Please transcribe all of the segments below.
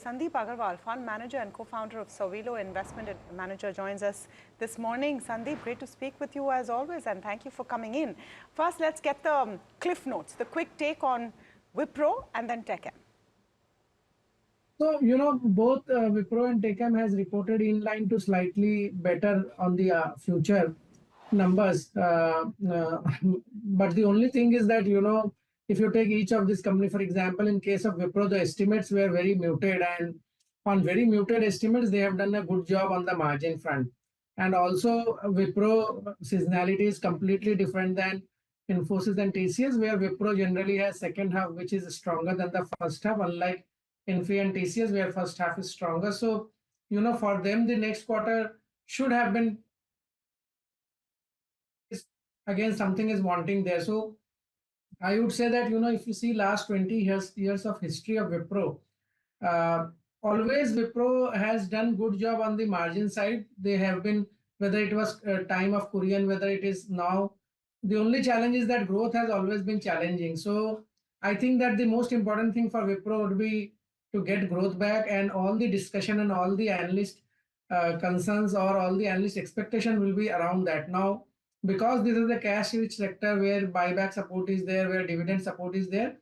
Sandip Agarwal, fund manager and co-founder of Sowilo Investment Manager, joins us this morning. Sandip, great to speak with you as always, and thank you for coming in. First, let's get the cliff notes, the quick take on Wipro and then TechM. So, both Wipro and TechM has reported in line to slightly better on the future numbers. But the only thing is that, if you take each of this company, for example, in case of Wipro, the estimates were very muted, and on very muted estimates, they have done a good job on the margin front. And also, Wipro seasonality is completely different than Infosys and TCS, where Wipro generally has second half, which is stronger than the first half, unlike Infi and TCS, where first half is stronger. So, for them, the next quarter should have been, again, something is wanting there. So I would say that, if you see last 20 years of history of Wipro, uh, always Wipro has done good job on the margin side. They have been, whether it was time of Korean, whether it is now, the only challenge is that growth has always been challenging. So I think that the most important thing for Wipro would be to get growth back, and all the discussion and all the analyst concerns or all the analyst expectation will be around that. Now, because this is a cash rich sector where buyback support is there, where dividend support is there,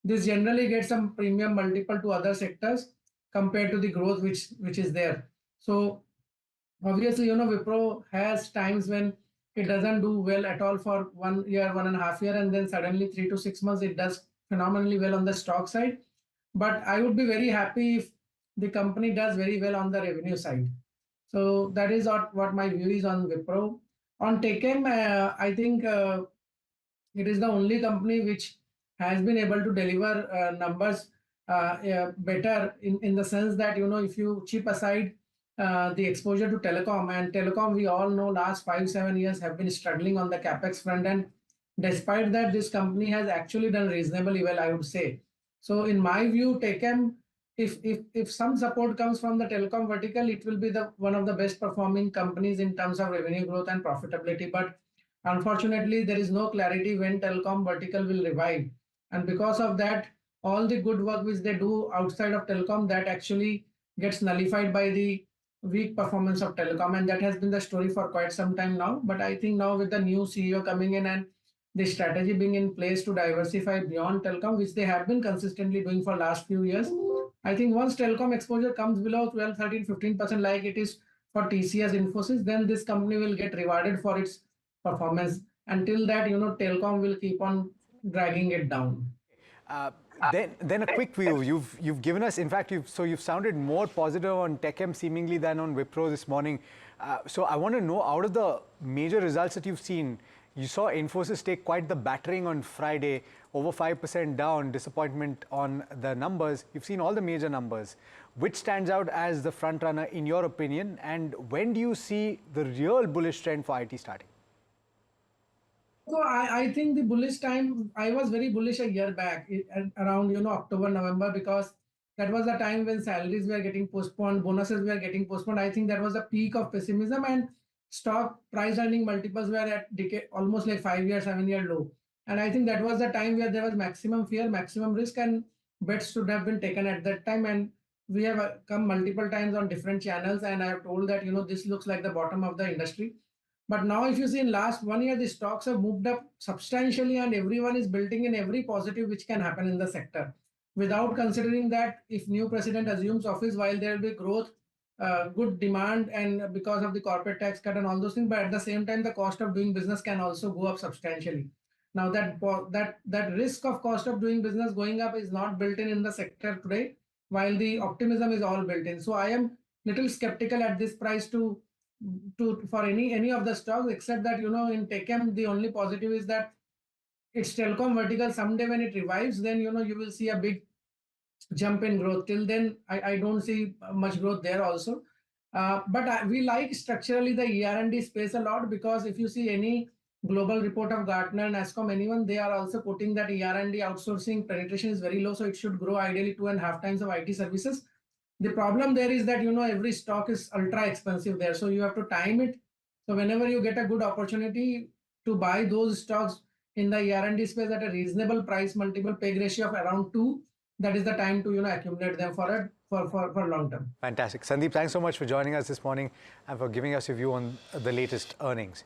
this generally gets some premium multiple to other sectors compared to the growth which is there. So obviously, Wipro has times when it doesn't do well at all for 1 year, 1.5 years, and then suddenly 3 to 6 months it does phenomenally well on the stock side. But I would be very happy if the company does very well on the revenue side. So that is what my view is on Wipro. On Techem, I think it is the only company which has been able to deliver numbers better in the sense that, if you chip aside the exposure to telecom, and telecom, we all know last 5-7 years have been struggling on the capex front, and despite that, this company has actually done reasonably well, I would say. So in my view, Techem, if some support comes from the telecom vertical, it will be the one of the best performing companies in terms of revenue growth and profitability. But unfortunately, there is no clarity when telecom vertical will revive. And because of that, all the good work which they do outside of telecom, that actually gets nullified by the weak performance of telecom. And that has been the story for quite some time now. But I think now with the new CEO coming in and the strategy being in place to diversify beyond telecom, which they have been consistently doing for last few years, I think once telecom exposure comes below 12, 13, 15%, like it is for TCS, Infosys, then this company will get rewarded for its performance. Until that, telecom will keep on dragging it down. Uh, then a quick view. You've given us, in fact, you've sounded more positive on TechM seemingly than on Wipro this morning. So I want to know, out of the major results that you've seen, you saw Infosys take quite the battering on Friday, over 5% down, disappointment on the numbers. You've seen all the major numbers. Which stands out as the front runner in your opinion, and when do you see the real bullish trend for IT starting? So I think the bullish time, I was very bullish a year back around, October, November, because that was the time when salaries were getting postponed, bonuses were getting postponed. I think that was the peak of pessimism, and stock price earning multiples were at decade, almost like 5-year, 7-year low. And I think that was the time where there was maximum fear, maximum risk, and bets should have been taken at that time. And we have come multiple times on different channels, and I have told that, this looks like the bottom of the industry. But now, if you see in last 1 year, the stocks have moved up substantially, and everyone is building in every positive which can happen in the sector, without considering that if new president assumes office, while there will be growth, good demand, and because of the corporate tax cut and all those things, but at the same time, the cost of doing business can also go up substantially. Now that risk of cost of doing business going up is not built in the sector today, while the optimism is all built in. So I am little skeptical at this price for any of the stocks, except that, in Techem, the only positive is that it's telecom vertical. Someday when it revives, then, you will see a big jump in growth. Till then, I don't see much growth there also. But we like structurally the ER&D space a lot, because if you see any global report of Gartner and Ascom, anyone, they are also putting that ER&D outsourcing penetration is very low. So it should grow ideally 2.5 times of IT services. The problem there is that, every stock is ultra expensive there. So you have to time it. So whenever you get a good opportunity to buy those stocks in the ER&D space at a reasonable price multiple PEG ratio of around 2, that is the time to, accumulate them for for long term. Fantastic. Sandeep, thanks so much for joining us this morning and for giving us your view on the latest earnings.